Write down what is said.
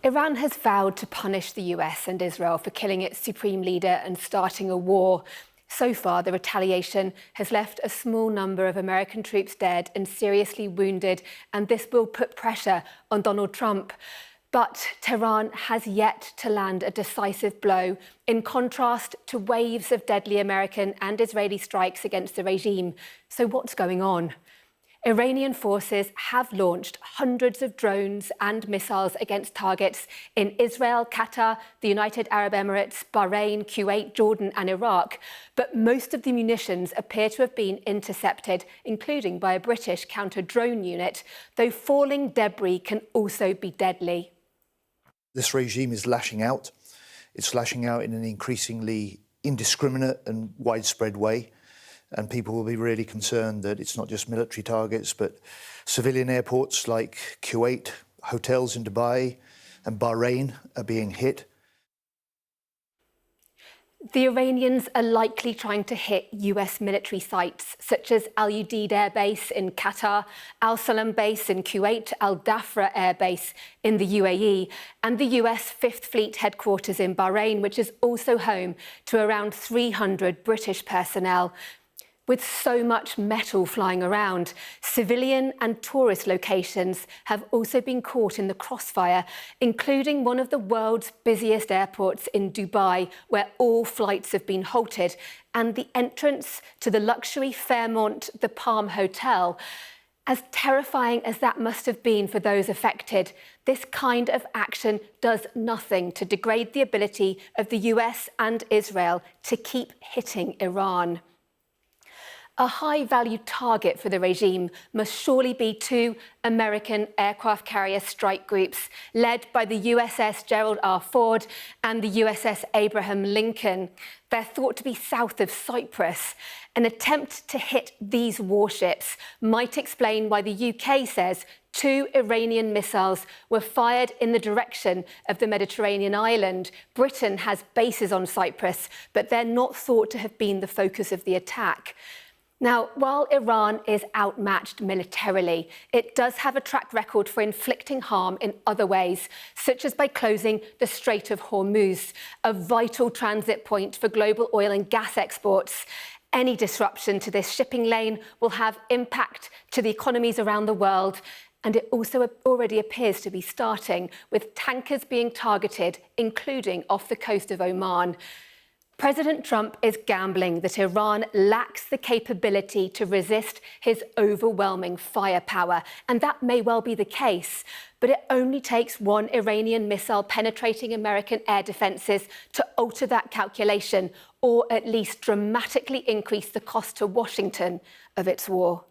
Iran has vowed to punish the US and Israel for killing its supreme leader and starting a war. So far, the retaliation has left a small number of American troops dead and seriously wounded, and this will put pressure on Donald Trump. But Tehran has yet to land a decisive blow, in contrast to waves of deadly American and Israeli strikes against the regime. So what's going on? Iranian forces have launched hundreds of drones and missiles against targets in Israel, Qatar, the United Arab Emirates, Bahrain, Kuwait, Jordan and Iraq. But most of the munitions appear to have been intercepted, including by a British counter-drone unit, though falling debris can also be deadly. This regime is lashing out. It's lashing out in an increasingly indiscriminate and widespread way. And people will be really concerned that it's not just military targets, but civilian airports like Kuwait, hotels in Dubai and Bahrain are being hit. The Iranians are likely trying to hit US military sites, such as Al Udeid Air Base in Qatar, Al Salam Base in Kuwait, Al Dhafra Air Base in the UAE, and the US Fifth Fleet headquarters in Bahrain, which is also home to around 300 British personnel. With so much metal flying around, civilian and tourist locations have also been caught in the crossfire, including one of the world's busiest airports in Dubai, where all flights have been halted, and the entrance to the luxury Fairmont The Palm Hotel. As terrifying as that must have been for those affected, this kind of action does nothing to degrade the ability of the US and Israel to keep hitting Iran. A high-value target for the regime must surely be two American aircraft carrier strike groups led by the USS Gerald R. Ford and the USS Abraham Lincoln. They're thought to be south of Cyprus. An attempt to hit these warships might explain why the UK says two Iranian missiles were fired in the direction of the Mediterranean island. Britain has bases on Cyprus, but they're not thought to have been the focus of the attack. Now, while Iran is outmatched militarily, it does have a track record for inflicting harm in other ways, such as by closing the Strait of Hormuz, a vital transit point for global oil and gas exports. Any disruption to this shipping lane will have impact to the economies around the world, and it also already appears to be starting, with tankers being targeted, including off the coast of Oman. President Trump is gambling that Iran lacks the capability to resist his overwhelming firepower, and that may well be the case. But it only takes one Iranian missile penetrating American air defences to alter that calculation, or at least dramatically increase the cost to Washington of its war.